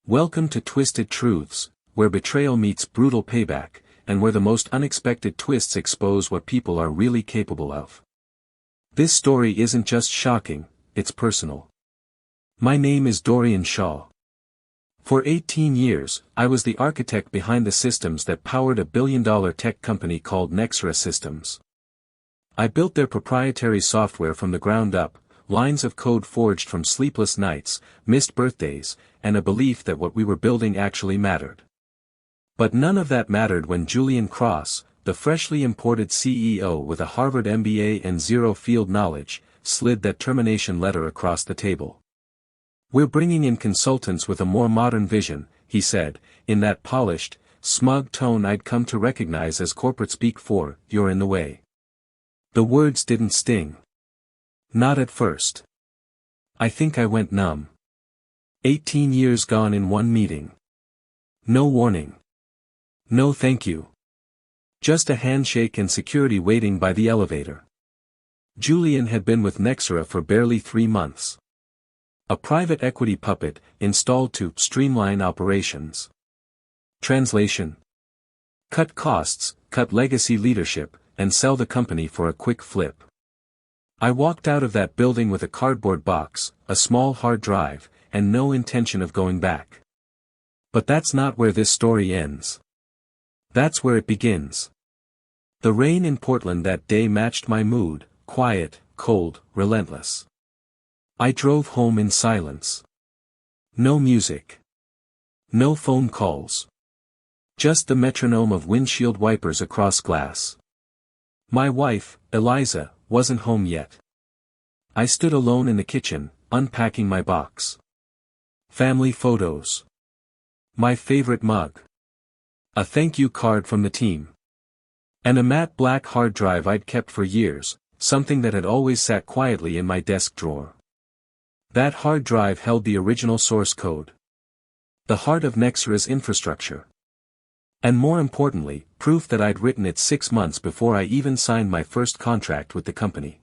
Welcome to Twisted Truths, where betrayal meets brutal payback, and where the most unexpected twists expose what people are really capable of. This story isn't just shocking, it's personal. My name is Dorian Shaw. For 18 years, I was the architect behind the systems that powered a billion-dollar tech company called Nexera Systems. I built their proprietary software from the ground up, lines of code forged from sleepless nights, missed birthdays, and a belief that what we were building actually mattered. But none of that mattered when Julian Cross, the freshly imported CEO with a Harvard MBA and zero field knowledge, slid that termination letter across the table. "We're bringing in consultants with a more modern vision," he said, in that polished, smug tone I'd come to recognize as corporate speak for, "You're in the way." The words didn't sting. Not at first. I think I went numb. 18 years gone in one meeting. No warning. No thank you. Just a handshake and security waiting by the elevator. Julian had been with Nexera for barely 3 months. A private equity puppet, installed to streamline operations. Translation: cut costs, cut legacy leadership, and sell the company for a quick flip. I walked out of that building with a cardboard box, a small hard drive, and no intention of going back. But that's not where this story ends. That's where it begins. The rain in Portland that day matched my mood, quiet, cold, relentless. I drove home in silence. No music. No phone calls. Just the metronome of windshield wipers across glass. My wife, Eliza, wasn't home yet. I stood alone in the kitchen, unpacking my box. Family photos. My favorite mug. A thank you card from the team. And a matte black hard drive I'd kept for years, something that had always sat quietly in my desk drawer. That hard drive held the original source code. The heart of Nexera's infrastructure. And more importantly, proof that I'd written it 6 months before I even signed my first contract with the company.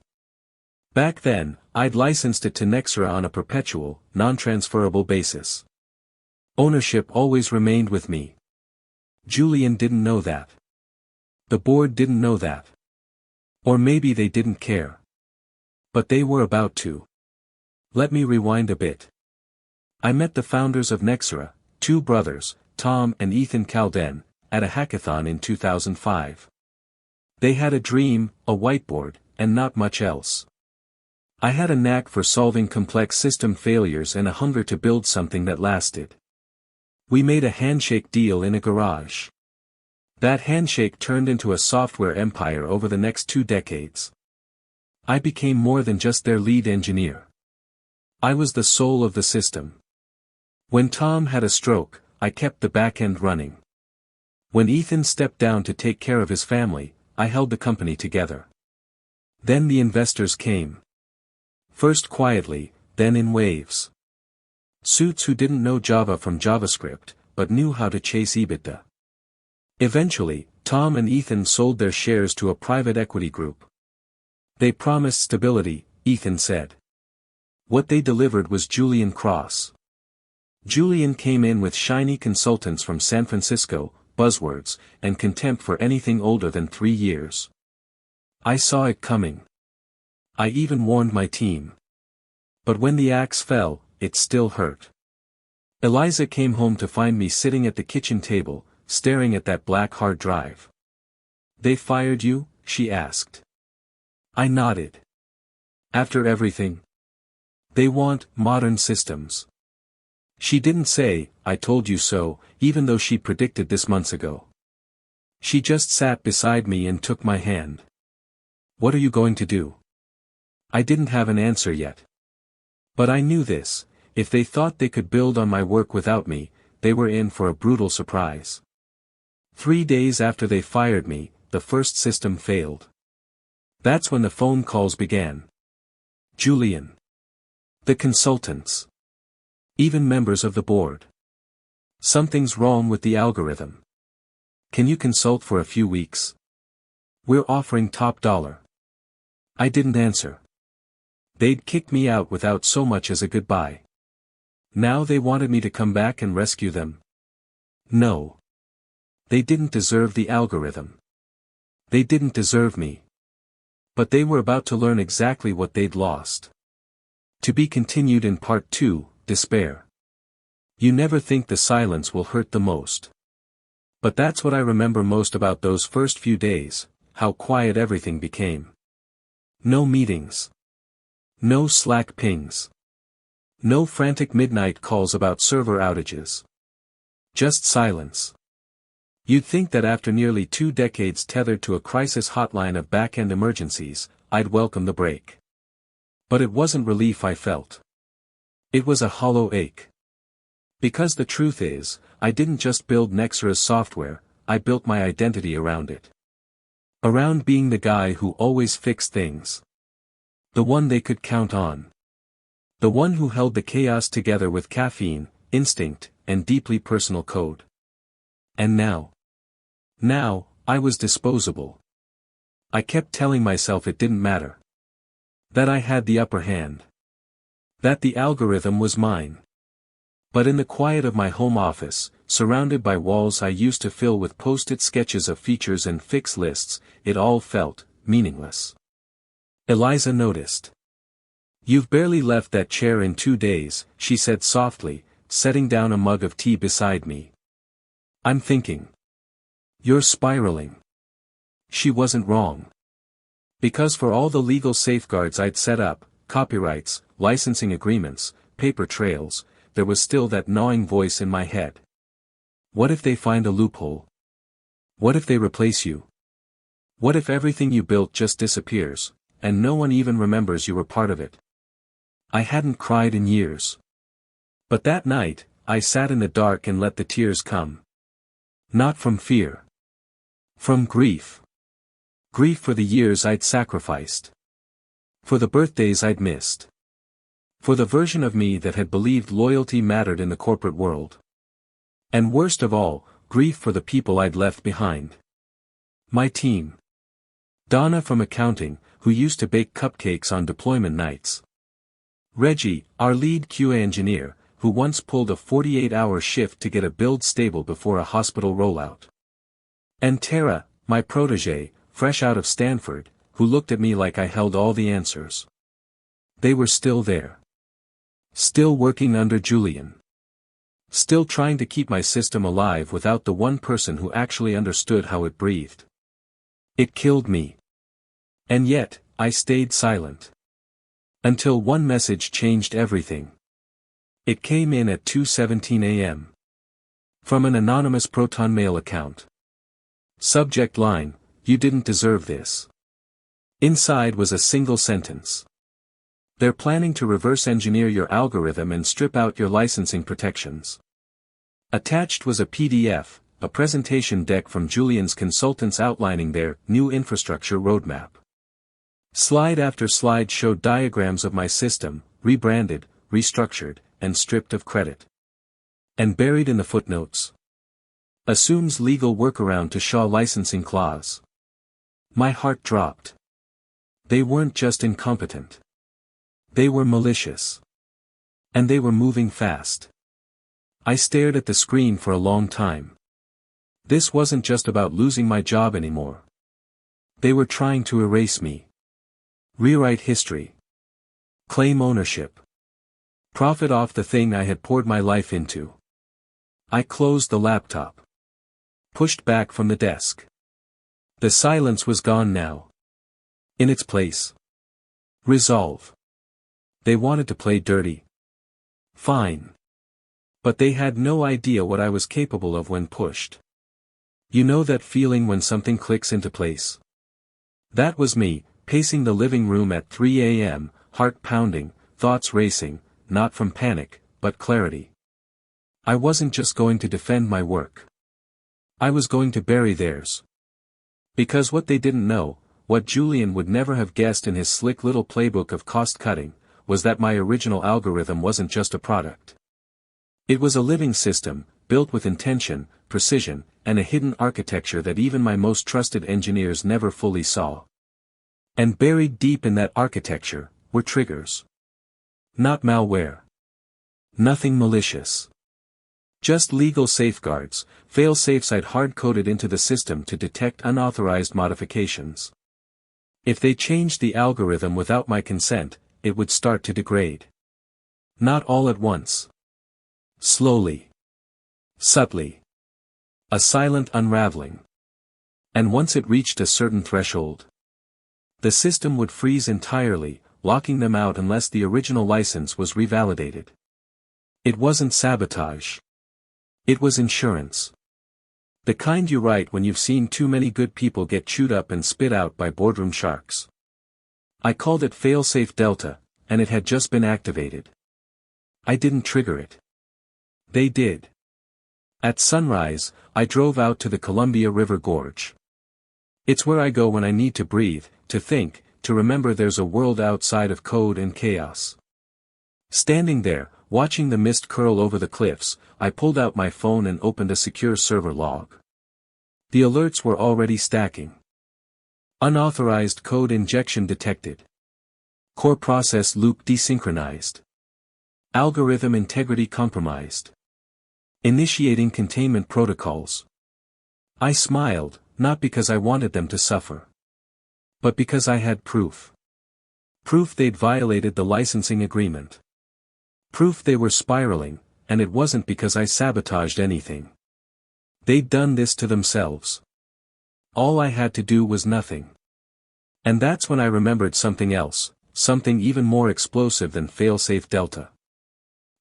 Back then, I'd licensed it to Nexera on a perpetual, non-transferable basis. Ownership always remained with me. Julian didn't know that. The board didn't know that. Or maybe they didn't care. But they were about to. Let me rewind a bit. I met the founders of Nexera, 2 brothers, Tom and Ethan Calden, at a hackathon in 2005. They had a dream, a whiteboard, and not much else. I had a knack for solving complex system failures and a hunger to build something that lasted. We made a handshake deal in a garage. That handshake turned into a software empire over the next 2 decades. I became more than just their lead engineer. I was the soul of the system. When Tom had a stroke, I kept the back end running. When Ethan stepped down to take care of his family, I held the company together. Then the investors came. First quietly, then in waves. Suits who didn't know Java from JavaScript, but knew how to chase EBITDA. Eventually, Tom and Ethan sold their shares to a private equity group. They promised stability, Ethan said. What they delivered was Julian Cross. Julian came in with shiny consultants from San Francisco, buzzwords, and contempt for anything older than 3 years. I saw it coming. I even warned my team. But when the axe fell, it still hurt. Eliza came home to find me sitting at the kitchen table, staring at that black hard drive. "They fired you?" she asked. I nodded. "After everything? They want modern systems." She didn't say, "I told you so," even though she predicted this months ago. She just sat beside me and took my hand. "What are you going to do?" I didn't have an answer yet. But I knew this: if they thought they could build on my work without me, they were in for a brutal surprise. 3 days after they fired me, the first system failed. That's when the phone calls began. Julian. The consultants. Even members of the board. "Something's wrong with the algorithm. Can you consult for a few weeks? We're offering top dollar." I didn't answer. They'd kicked me out without so much as a goodbye. Now they wanted me to come back and rescue them? No. They didn't deserve the algorithm. They didn't deserve me. But they were about to learn exactly what they'd lost. To be continued in Part 2, Despair. You never think the silence will hurt the most. But that's what I remember most about those first few days, how quiet everything became. No meetings. No Slack pings. No frantic midnight calls about server outages. Just silence. You'd think that after nearly 2 decades tethered to a crisis hotline of back-end emergencies, I'd welcome the break. But it wasn't relief I felt. It was a hollow ache. Because the truth is, I didn't just build Nexra's software, I built my identity around it. Around being the guy who always fixed things. The one they could count on. The one who held the chaos together with caffeine, instinct, and deeply personal code. And now, I was disposable. I kept telling myself it didn't matter. That I had the upper hand. That the algorithm was mine. But in the quiet of my home office, surrounded by walls I used to fill with post-it sketches of features and fix lists, it all felt meaningless. Eliza noticed. "You've barely left that chair in 2 days," she said softly, setting down a mug of tea beside me. "I'm thinking. You're spiraling." She wasn't wrong. Because for all the legal safeguards I'd set up, copyrights, licensing agreements, paper trails, there was still that gnawing voice in my head. What if they find a loophole? What if they replace you? What if everything you built just disappears, and no one even remembers you were part of it? I hadn't cried in years. But that night, I sat in the dark and let the tears come. Not from fear. From grief. Grief for the years I'd sacrificed. For the birthdays I'd missed. For the version of me that had believed loyalty mattered in the corporate world. And worst of all, grief for the people I'd left behind. My team. Donna from accounting, who used to bake cupcakes on deployment nights. Reggie, our lead QA engineer, who once pulled a 48-hour shift to get a build stable before a hospital rollout. And Tara, my protege, fresh out of Stanford, who looked at me like I held all the answers. They were still there. Still working under Julian. Still trying to keep my system alive without the one person who actually understood how it breathed. It killed me. And yet, I stayed silent. Until one message changed everything. It came in at 2:17 a.m. From an anonymous Proton Mail account. Subject line, "You didn't deserve this." Inside was a single sentence. "They're planning to reverse engineer your algorithm and strip out your licensing protections." Attached was a PDF, a presentation deck from Julian's consultants outlining their new infrastructure roadmap. Slide after slide showed diagrams of my system, rebranded, restructured, and stripped of credit. And buried in the footnotes. Assumes legal workaround to Shaw licensing clause. My heart dropped. They weren't just incompetent. They were malicious. And they were moving fast. I stared at the screen for a long time. This wasn't just about losing my job anymore. They were trying to erase me. Rewrite history. Claim ownership. Profit off the thing I had poured my life into. I closed the laptop. Pushed back from the desk. The silence was gone now. In its place. Resolve. They wanted to play dirty. Fine. But they had no idea what I was capable of when pushed. You know that feeling when something clicks into place? That was me, pacing the living room at 3 a.m., heart pounding, thoughts racing, not from panic, but clarity. I wasn't just going to defend my work. I was going to bury theirs. Because what they didn't know, what Julian would never have guessed in his slick little playbook of cost-cutting, was that my original algorithm wasn't just a product. It was a living system, built with intention, precision, and a hidden architecture that even my most trusted engineers never fully saw. And buried deep in that architecture, were triggers. Not malware. Nothing malicious. Just legal safeguards, fail-safes I'd hard-coded into the system to detect unauthorized modifications. If they changed the algorithm without my consent, it would start to degrade. Not all at once. Slowly. Subtly. A silent unraveling. And once it reached a certain threshold, the system would freeze entirely, locking them out unless the original license was revalidated. It wasn't sabotage. It was insurance. The kind you write when you've seen too many good people get chewed up and spit out by boardroom sharks. I called it Failsafe Delta, and it had just been activated. I didn't trigger it. They did. At sunrise, I drove out to the Columbia River Gorge. It's where I go when I need to breathe, to think, to remember there's a world outside of code and chaos. Standing there, watching the mist curl over the cliffs, I pulled out my phone and opened a secure server log. The alerts were already stacking. Unauthorized code injection detected. Core process loop desynchronized. Algorithm integrity compromised. Initiating containment protocols. I smiled, not because I wanted them to suffer, but because I had proof. Proof they'd violated the licensing agreement. Proof they were spiraling, and it wasn't because I sabotaged anything. They'd done this to themselves. All I had to do was nothing. And that's when I remembered something else, something even more explosive than Failsafe Delta.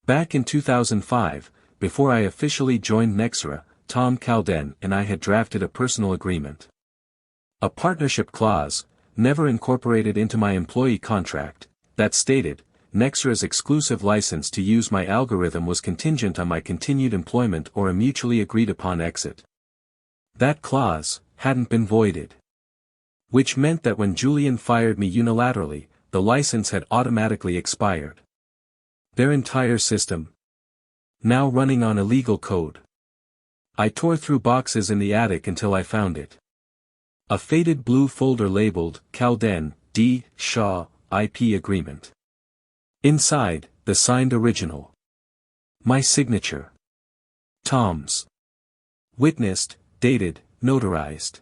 Back in 2005, before I officially joined Nexera, Tom Calden and I had drafted a personal agreement. A partnership clause, never incorporated into my employee contract, that stated, Nexera's exclusive license to use my algorithm was contingent on my continued employment or a mutually agreed upon exit. That clause hadn't been voided. Which meant that when Julian fired me unilaterally, the license had automatically expired. Their entire system, now running on illegal code. I tore through boxes in the attic until I found it. A faded blue folder labeled, Calden, D. Shaw, IP Agreement. Inside, the signed original. My signature. Tom's. Witnessed, dated, notarized.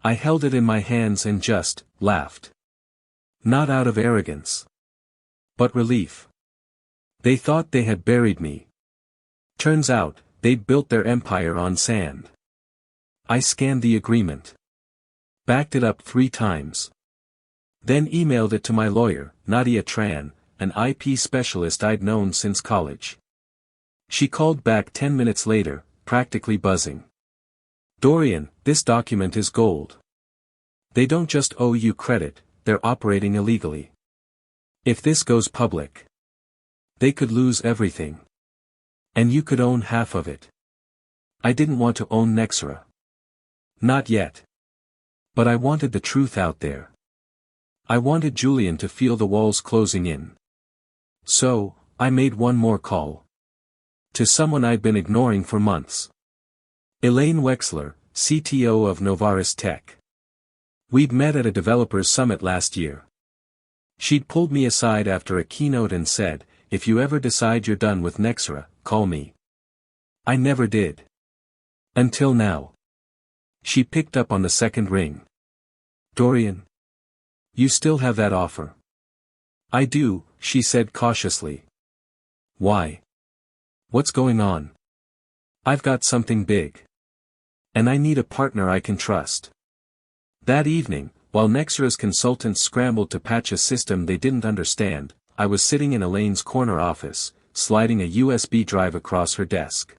I held it in my hands and just laughed. Not out of arrogance, but relief. They thought they had buried me. Turns out, they'd built their empire on sand. I scanned the agreement. Backed it up 3 times. Then emailed it to my lawyer, Nadia Tran, an IP specialist I'd known since college. She called back 10 minutes later, practically buzzing. Dorian, this document is gold. They don't just owe you credit, they're operating illegally. If this goes public, they could lose everything. And you could own half of it. I didn't want to own Nexera. Not yet. But I wanted the truth out there. I wanted Julian to feel the walls closing in. So, I made one more call. To someone I'd been ignoring for months. Elaine Wexler, CTO of Novaris Tech. We'd met at a developers summit last year. She'd pulled me aside after a keynote and said, if you ever decide you're done with Nexera, call me. I never did. Until now. She picked up on the second ring. Dorian. You still have that offer. I do, she said cautiously. Why? What's going on? I've got something big. And I need a partner I can trust. That evening, while Nexera's consultants scrambled to patch a system they didn't understand, I was sitting in Elaine's corner office, sliding a USB drive across her desk.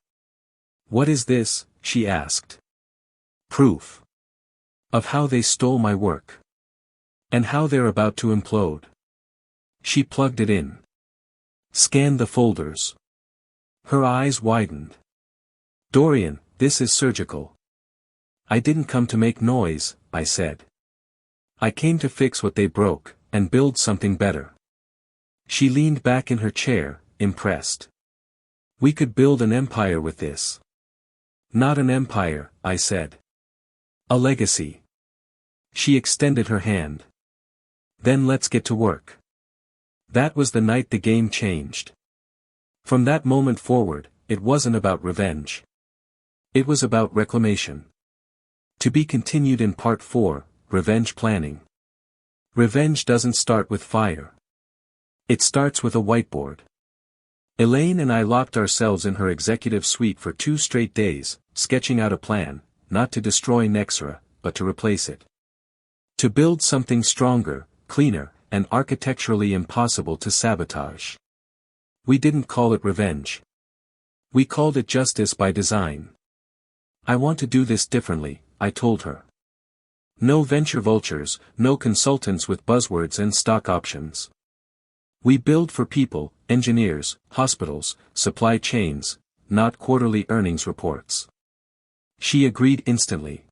What is this? She asked. Proof. Of how they stole my work. And how they're about to implode. She plugged it in. Scanned the folders. Her eyes widened. Dorian, this is surgical. I didn't come to make noise, I said. I came to fix what they broke, and build something better. She leaned back in her chair, impressed. We could build an empire with this. Not an empire, I said. A legacy. She extended her hand. Then let's get to work. That was the night the game changed. From that moment forward, it wasn't about revenge. It was about reclamation. To be continued in Part 4, Revenge Planning. Revenge doesn't start with fire. It starts with a whiteboard. Elaine and I locked ourselves in her executive suite for 2 straight days, sketching out a plan, not to destroy Nexera, but to replace it. To build something stronger, cleaner, and architecturally impossible to sabotage. We didn't call it revenge. We called it justice by design. I want to do this differently, I told her. No venture vultures, no consultants with buzzwords and stock options. We build for people, engineers, hospitals, supply chains, not quarterly earnings reports. She agreed instantly.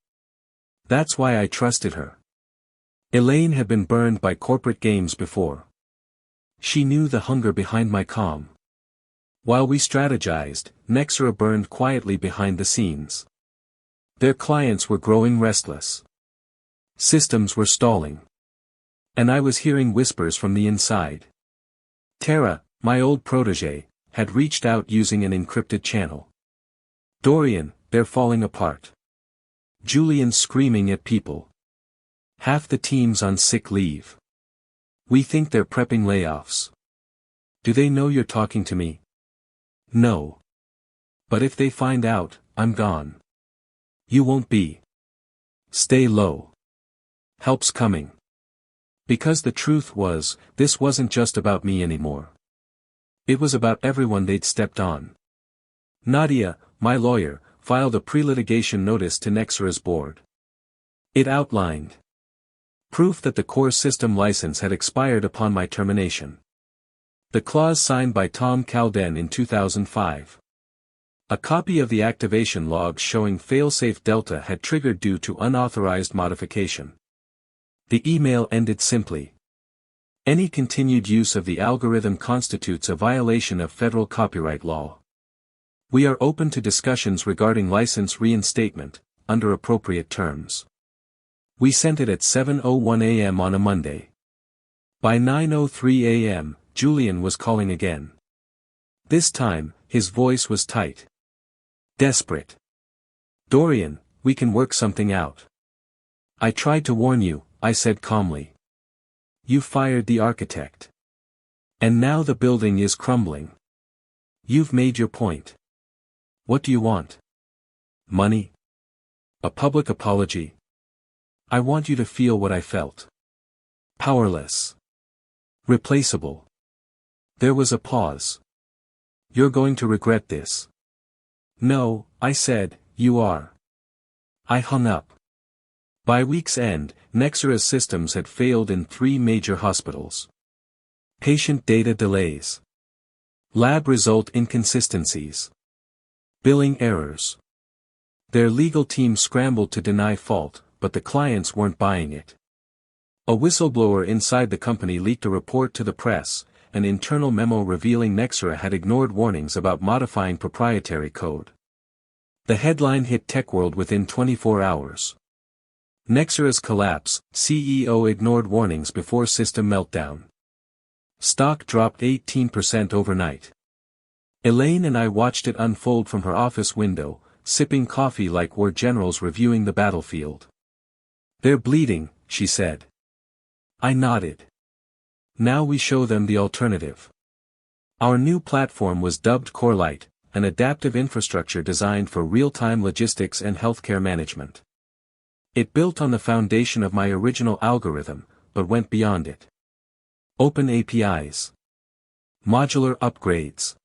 That's why I trusted her. Elaine had been burned by corporate games before. She knew the hunger behind my calm. While we strategized, Nexera burned quietly behind the scenes. Their clients were growing restless. Systems were stalling. And I was hearing whispers from the inside. Tara, my old protégé, had reached out using an encrypted channel. Dorian, they're falling apart. Julian screaming at people. Half the team's on sick leave. We think they're prepping layoffs. Do they know you're talking to me? No. But if they find out, I'm gone. You won't be. Stay low. Help's coming. Because the truth was, this wasn't just about me anymore. It was about everyone they'd stepped on. Nadia, my lawyer, filed a pre-litigation notice to Nexera's board. It outlined proof that the core system license had expired upon my termination. The clause signed by Tom Calden in 2005. A copy of the activation logs showing failsafe Delta had triggered due to unauthorized modification. The email ended simply. Any continued use of the algorithm constitutes a violation of federal copyright law. We are open to discussions regarding license reinstatement, under appropriate terms. We sent it at 7:01 a.m. on a Monday. By 9:03 a.m., Julian was calling again. This time, his voice was tight. Desperate. Dorian, we can work something out. I tried to warn you, I said calmly. You fired the architect. And now the building is crumbling. You've made your point. What do you want? Money? A public apology? I want you to feel what I felt. Powerless. Replaceable. There was a pause. You're going to regret this. No, I said, you are. I hung up. By week's end, Nexera's systems had failed in 3 major hospitals. Patient data delays. Lab result inconsistencies. Billing errors. Their legal team scrambled to deny fault, but the clients weren't buying it. A whistleblower inside the company leaked a report to the press, an internal memo revealing Nexera had ignored warnings about modifying proprietary code. The headline hit TechWorld within 24 hours. Nexera's collapse, CEO ignored warnings before system meltdown. Stock dropped 18% overnight. Elaine and I watched it unfold from her office window, sipping coffee like war generals reviewing the battlefield. They're bleeding, she said. I nodded. Now we show them the alternative. Our new platform was dubbed CoreLight, an adaptive infrastructure designed for real-time logistics and healthcare management. It built on the foundation of my original algorithm, but went beyond it. Open APIs. Modular upgrades.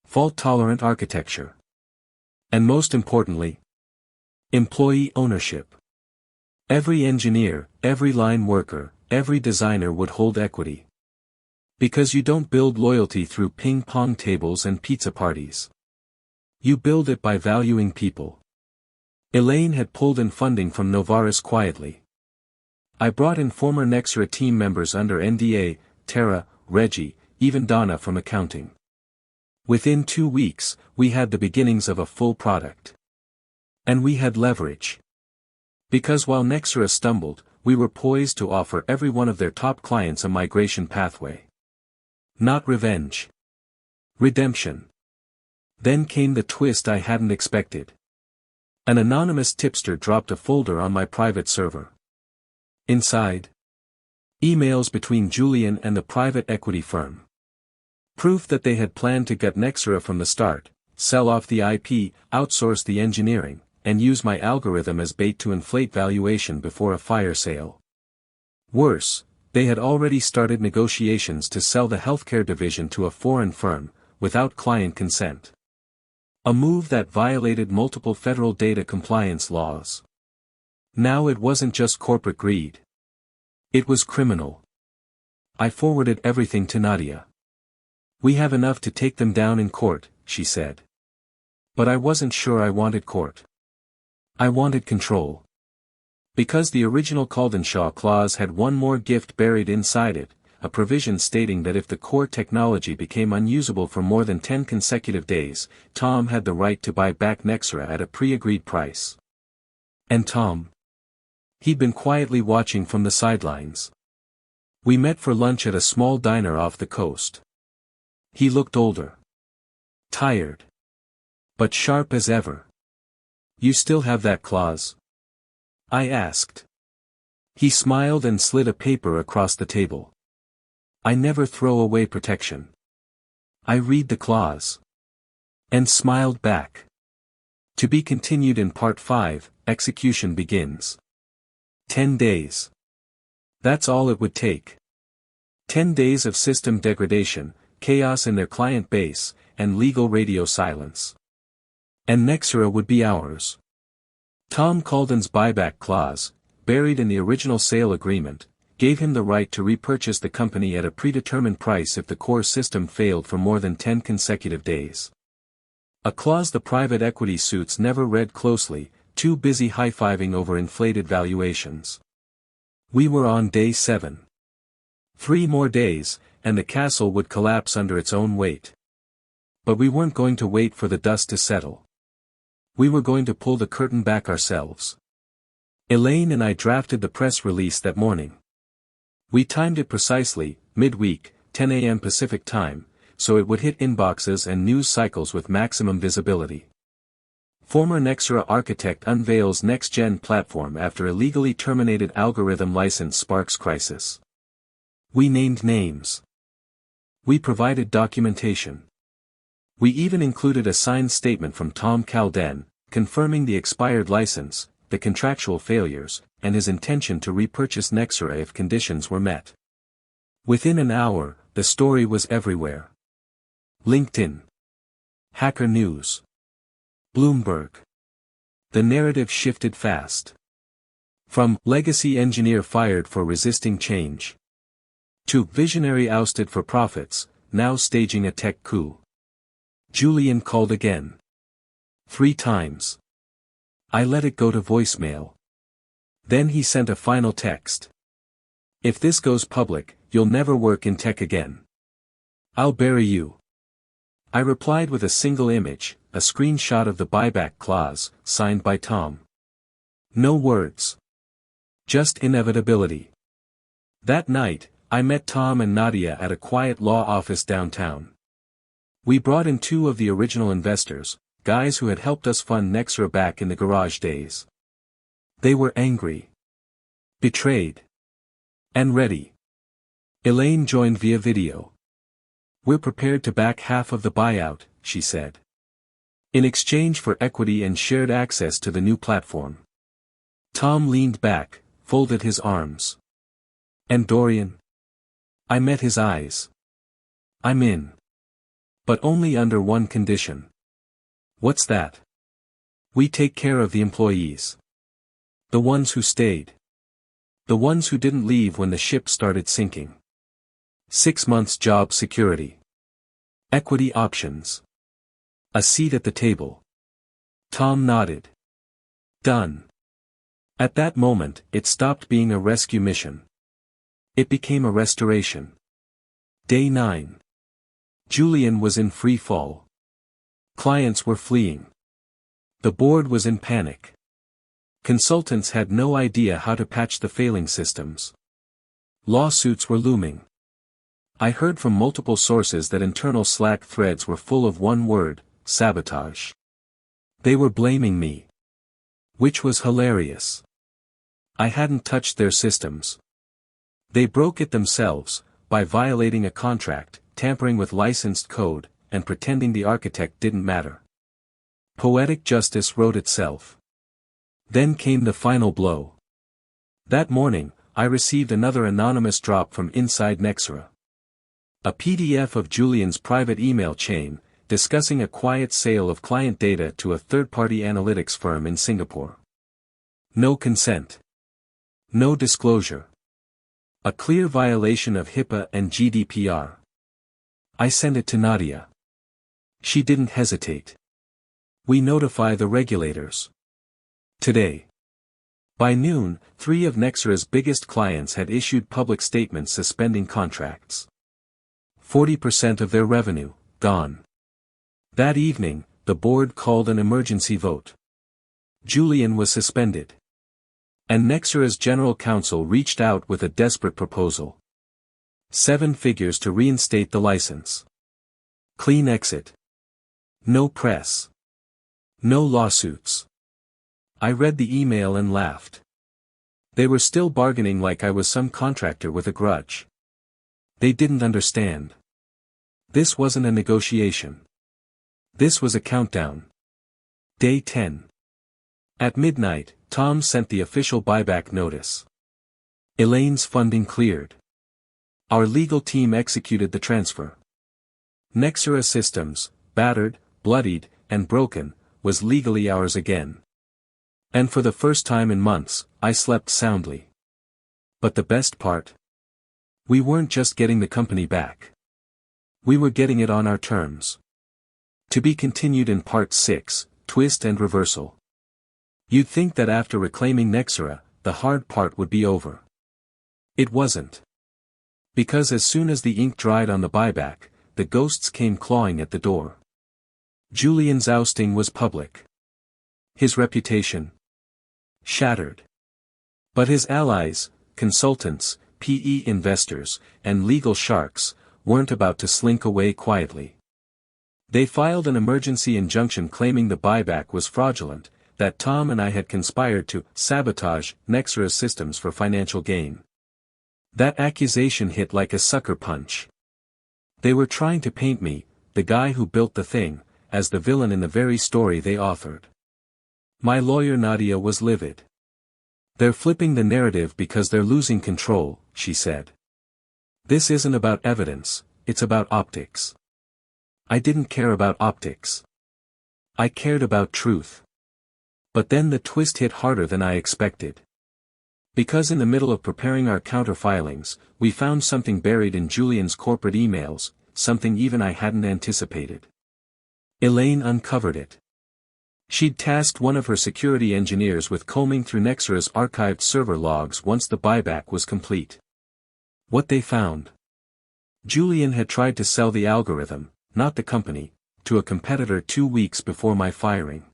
Fault-tolerant architecture. And most importantly, employee ownership. Every engineer, every line worker, every designer would hold equity. Because you don't build loyalty through ping-pong tables and pizza parties. You build it by valuing people. Elaine had pulled in funding from Novartis quietly. I brought in former Nexera team members under NDA, Tara, Reggie, even Donna from accounting. Within 2 weeks, we had the beginnings of a full product. And we had leverage. Because while Nexera stumbled, we were poised to offer every one of their top clients a migration pathway. Not revenge. Redemption. Then came the twist I hadn't expected. An anonymous tipster dropped a folder on my private server. Inside, emails between Julian and the private equity firm. Proof that they had planned to gut Nexera from the start, sell off the IP, outsource the engineering, and use my algorithm as bait to inflate valuation before a fire sale. Worse, they had already started negotiations to sell the healthcare division to a foreign firm, without client consent. A move that violated multiple federal data compliance laws. Now it wasn't just corporate greed. It was criminal. I forwarded everything to Nadia. "We have enough to take them down in court," she said. But I wasn't sure I wanted court. I wanted control. Because the original Caldenshaw clause had one more gift buried inside it, a provision stating that if the core technology became unusable for more than 10 consecutive days, Tom had the right to buy back Nexera at a pre-agreed price. And Tom? He'd been quietly watching from the sidelines. We met for lunch at a small diner off the coast. He looked older. Tired. But sharp as ever. "You still have that clause?" I asked. He smiled and slid a paper across the table. "I never throw away protection. I read the clause." And smiled back. To be continued in Part 5, execution begins. 10 days. That's all it would take. 10 days of system degradation, chaos in their client base, and legal radio silence. And Nexera would be ours. Tom Calden's buyback clause, buried in the original sale agreement, gave him the right to repurchase the company at a predetermined price if the core system failed for more than 10 consecutive days. A clause the private equity suits never read closely, too busy high-fiving over inflated valuations. We were on day 7. 3 more days, and the castle would collapse under its own weight. But we weren't going to wait for the dust to settle. We were going to pull the curtain back ourselves. Elaine and I drafted the press release that morning. We timed it precisely, midweek, 10 a.m. Pacific Time, so it would hit inboxes and news cycles with maximum visibility. Former Nexera architect unveils next-gen platform after illegally terminated algorithm license sparks crisis. We named names. We provided documentation. We even included a signed statement from Tom Calden, confirming the expired license, the contractual failures, and his intention to repurchase Nexera if conditions were met. Within an hour, the story was everywhere. LinkedIn. Hacker News. Bloomberg. The narrative shifted fast. From "legacy engineer fired for resisting change" to "visionary ousted for profits, now staging a tech coup." Julian called again. 3 times. I let it go to voicemail. Then he sent a final text. "If this goes public, you'll never work in tech again. I'll bury you." I replied with a single image, a screenshot of the buyback clause, signed by Tom. No words. Just inevitability. That night, I met Tom and Nadia at a quiet law office downtown. We brought in 2 of the original investors, guys who had helped us fund Nexera back in the garage days. They were angry. Betrayed. And ready. Elaine joined via video. "We're prepared to back half of the buyout," she said. "In exchange for equity and shared access to the new platform." Tom leaned back, folded his arms. "And Dorian?" I met his eyes. "I'm in. But only under one condition." "What's that?" "We take care of the employees. The ones who stayed. The ones who didn't leave when the ship started sinking. 6 months job security. Equity options. A seat at the table." Tom nodded. Done. At that moment, it stopped being a rescue mission. It became a restoration. Day 9. Julian was in free fall. Clients were fleeing. The board was in panic. Consultants had no idea how to patch the failing systems. Lawsuits were looming. I heard from multiple sources that internal Slack threads were full of one word, sabotage. They were blaming me. Which was hilarious. I hadn't touched their systems. They broke it themselves, by violating a contract, tampering with licensed code, and pretending the architect didn't matter. Poetic justice wrote itself. Then came the final blow. That morning, I received another anonymous drop from inside Nexera. A PDF of Julian's private email chain, discussing a quiet sale of client data to a third-party analytics firm in Singapore. No consent. No disclosure. A clear violation of HIPAA and GDPR. I sent it to Nadia. She didn't hesitate. We notify the regulators. Today. By noon, 3 of Nexera's biggest clients had issued public statements suspending contracts. 40% of their revenue, gone. That evening, the board called an emergency vote. Julian was suspended. And Nexera's general counsel reached out with a desperate proposal. 7 figures to reinstate the license. Clean exit. No press. No lawsuits. I read the email and laughed. They were still bargaining like I was some contractor with a grudge. They didn't understand. This wasn't a negotiation. This was a countdown. Day 10. At midnight, Tom sent the official buyback notice. Elaine's funding cleared. Our legal team executed the transfer. Nexera Systems, battered, bloodied, and broken, was legally ours again. And for the first time in months, I slept soundly. But the best part? We weren't just getting the company back. We were getting it on our terms. To be continued in Part 6, Twist and Reversal. You'd think that after reclaiming Nexera, the hard part would be over. It wasn't. Because as soon as the ink dried on the buyback, the ghosts came clawing at the door. Julian's ousting was public. His reputation shattered. But his allies, consultants, PE investors, and legal sharks, weren't about to slink away quietly. They filed an emergency injunction claiming the buyback was fraudulent, that Tom and I had conspired to sabotage Nexera Systems for financial gain. That accusation hit like a sucker punch. They were trying to paint me, the guy who built the thing, as the villain in the very story they authored. My lawyer Nadia was livid. They're flipping the narrative because they're losing control, she said. This isn't about evidence, it's about optics. I didn't care about optics. I cared about truth. But then the twist hit harder than I expected. Because in the middle of preparing our counter-filings, we found something buried in Julian's corporate emails, something even I hadn't anticipated. Elaine uncovered it. She'd tasked one of her security engineers with combing through Nexera's archived server logs once the buyback was complete. What they found? Julian had tried to sell the algorithm, not the company, to a competitor 2 weeks before my firing.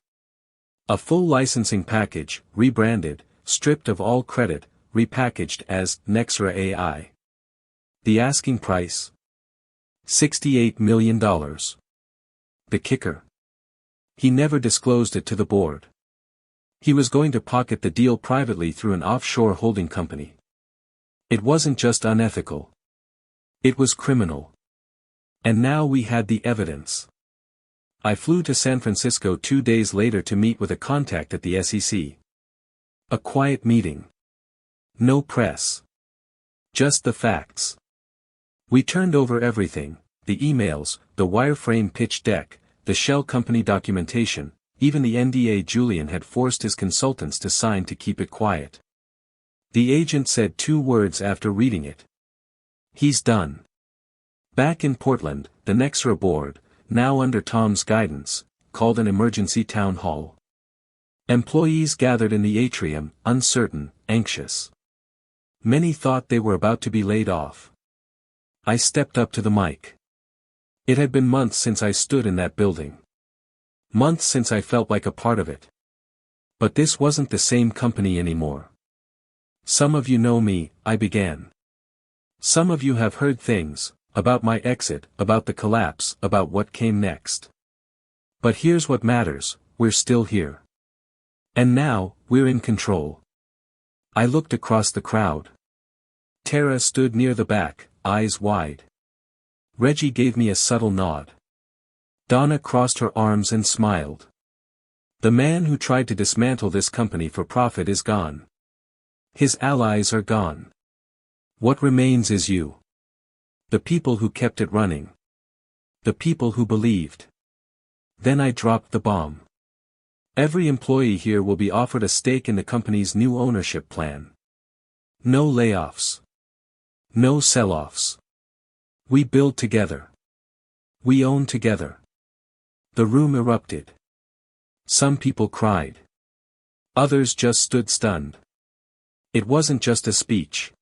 A full licensing package, rebranded, stripped of all credit, repackaged as Nexera AI. The asking price? $68 million. The kicker? He never disclosed it to the board. He was going to pocket the deal privately through an offshore holding company. It wasn't just unethical. It was criminal. And now we had the evidence. I flew to San Francisco 2 days later to meet with a contact at the SEC. A quiet meeting. No press. Just the facts. We turned over everything, the emails, the wireframe pitch deck, the shell company documentation, even the NDA Julian had forced his consultants to sign to keep it quiet. The agent said 2 words after reading it. He's done. Back in Portland, the Nexera board, now under Tom's guidance, called an emergency town hall. Employees gathered in the atrium, uncertain, anxious. Many thought they were about to be laid off. I stepped up to the mic. It had been months since I stood in that building. Months since I felt like a part of it. But this wasn't the same company anymore. Some of you know me, I began. Some of you have heard things, about my exit, about the collapse, about what came next. But here's what matters, we're still here. And now, we're in control. I looked across the crowd. Tara stood near the back, eyes wide. Reggie gave me a subtle nod. Donna crossed her arms and smiled. The man who tried to dismantle this company for profit is gone. His allies are gone. What remains is you. The people who kept it running. The people who believed. Then I dropped the bomb. Every employee here will be offered a stake in the company's new ownership plan. No layoffs. No sell-offs. We build together. We own together. The room erupted. Some people cried. Others just stood stunned. It wasn't just a speech.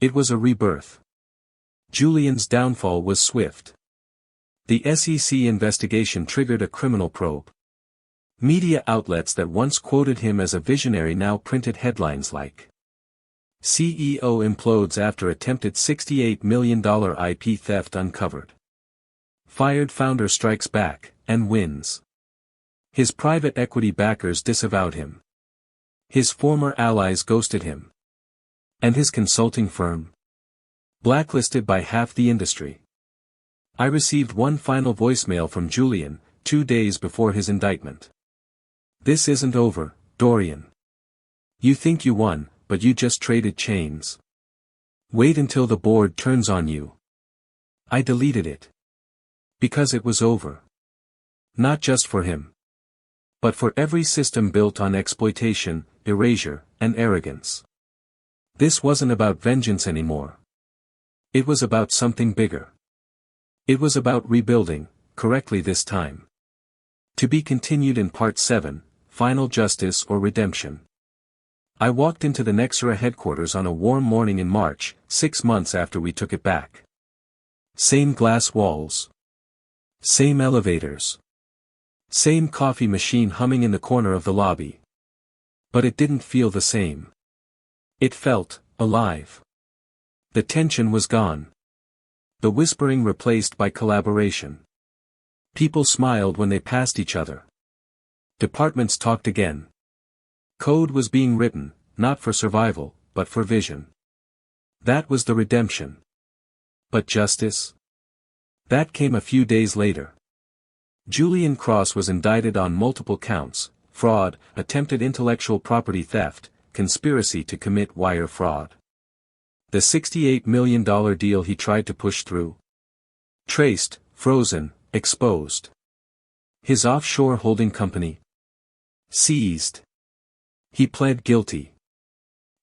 It was a rebirth. Julian's downfall was swift. The SEC investigation triggered a criminal probe. Media outlets that once quoted him as a visionary now printed headlines like CEO implodes after attempted $68 million IP theft uncovered. Fired founder strikes back, and wins. His private equity backers disavowed him. His former allies ghosted him. And his consulting firm? Blacklisted by half the industry. I received one final voicemail from Julian, 2 days before his indictment. This isn't over, Dorian. You think you won, but you just traded chains. Wait until the board turns on you. I deleted it. Because it was over. Not just for him. But for every system built on exploitation, erasure, and arrogance. This wasn't about vengeance anymore. It was about something bigger. It was about rebuilding, correctly this time. To be continued in Part 7, Final Justice or Redemption. I walked into the Nexera headquarters on a warm morning in March, 6 months after we took it back. Same glass walls. Same elevators. Same coffee machine humming in the corner of the lobby. But it didn't feel the same. It felt alive. The tension was gone. The whispering replaced by collaboration. People smiled when they passed each other. Departments talked again. Code was being written, not for survival, but for vision. That was the redemption. But justice? That came a few days later. Julian Cross was indicted on multiple counts: fraud, attempted intellectual property theft, conspiracy to commit wire fraud. The $68 million deal he tried to push through. Traced, frozen, exposed. His offshore holding company. Seized. He pled guilty.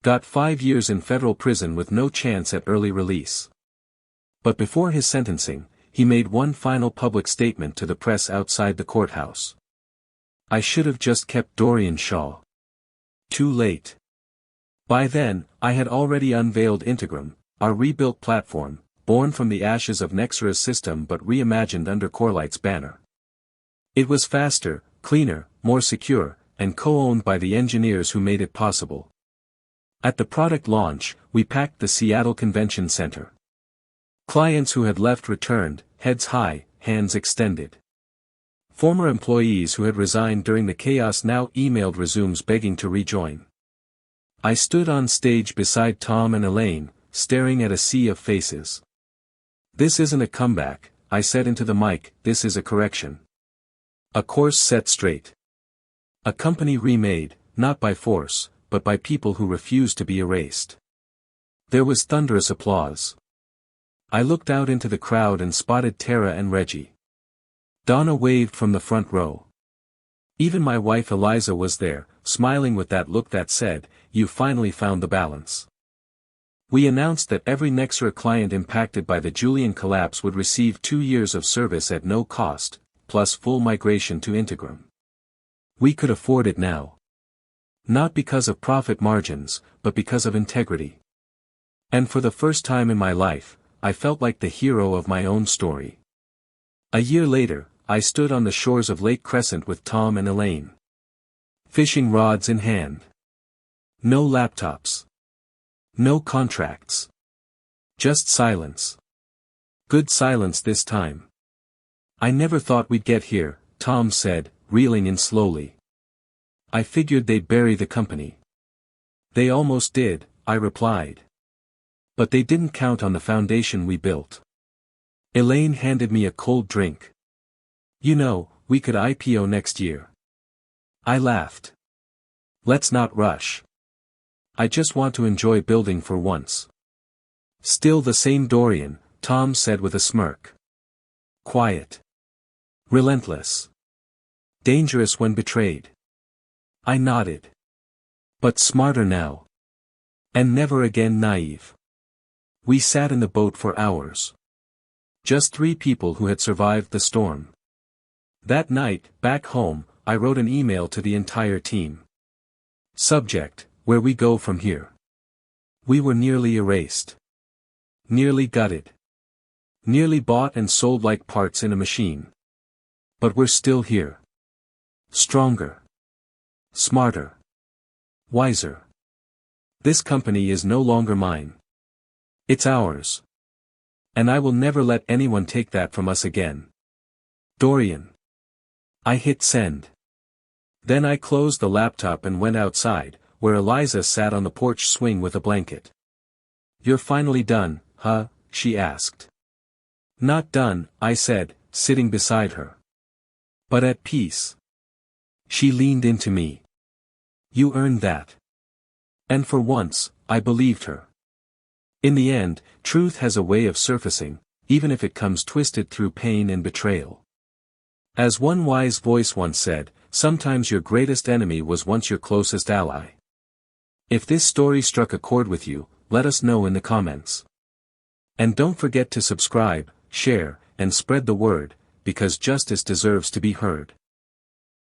Got 5 years in federal prison with no chance at early release. But before his sentencing, he made one final public statement to the press outside the courthouse. I should have just kept Dorian Shaw. Too late. By then, I had already unveiled Integrum, our rebuilt platform, born from the ashes of Nexera's system but reimagined under Corlight's banner. It was faster, cleaner, more secure, and co-owned by the engineers who made it possible. At the product launch, we packed the Seattle Convention Center. Clients who had left returned, heads high, hands extended. Former employees who had resigned during the chaos now emailed resumes begging to rejoin. I stood on stage beside Tom and Elaine, staring at a sea of faces. This isn't a comeback, I said into the mic, this is a correction. A course set straight. A company remade, not by force, but by people who refused to be erased. There was thunderous applause. I looked out into the crowd and spotted Tara and Reggie. Donna waved from the front row. Even my wife Eliza was there, smiling with that look that said, "You finally found the balance." We announced that every Nexera client impacted by the Julian collapse would receive 2 years of service at no cost, plus full migration to Integrum. We could afford it now. Not because of profit margins, but because of integrity. And for the first time in my life, I felt like the hero of my own story. A year later, I stood on the shores of Lake Crescent with Tom and Elaine. Fishing rods in hand. No laptops. No contracts. Just silence. Good silence this time. I never thought we'd get here, Tom said, reeling in slowly. I figured they'd bury the company. They almost did, I replied. But they didn't count on the foundation we built. Elaine handed me a cold drink. You know, we could IPO next year. I laughed. Let's not rush. I just want to enjoy building for once. Still the same Dorian, Tom said with a smirk. Quiet. Relentless. Dangerous when betrayed. I nodded. But smarter now. And never again naive. We sat in the boat for hours. Just 3 people who had survived the storm. That night, back home, I wrote an email to the entire team. Subject, where we go from here. We were nearly erased. Nearly gutted. Nearly bought and sold like parts in a machine. But we're still here. Stronger. Smarter. Wiser. This company is no longer mine. It's ours. And I will never let anyone take that from us again. Dorian. I hit send. Then I closed the laptop and went outside, where Eliza sat on the porch swing with a blanket. You're finally done, huh? She asked. Not done, I said, sitting beside her. But at peace. She leaned into me. You earned that. And for once, I believed her. In the end, truth has a way of surfacing, even if it comes twisted through pain and betrayal. As one wise voice once said, sometimes your greatest enemy was once your closest ally. If this story struck a chord with you, let us know in the comments. And don't forget to subscribe, share, and spread the word, because justice deserves to be heard.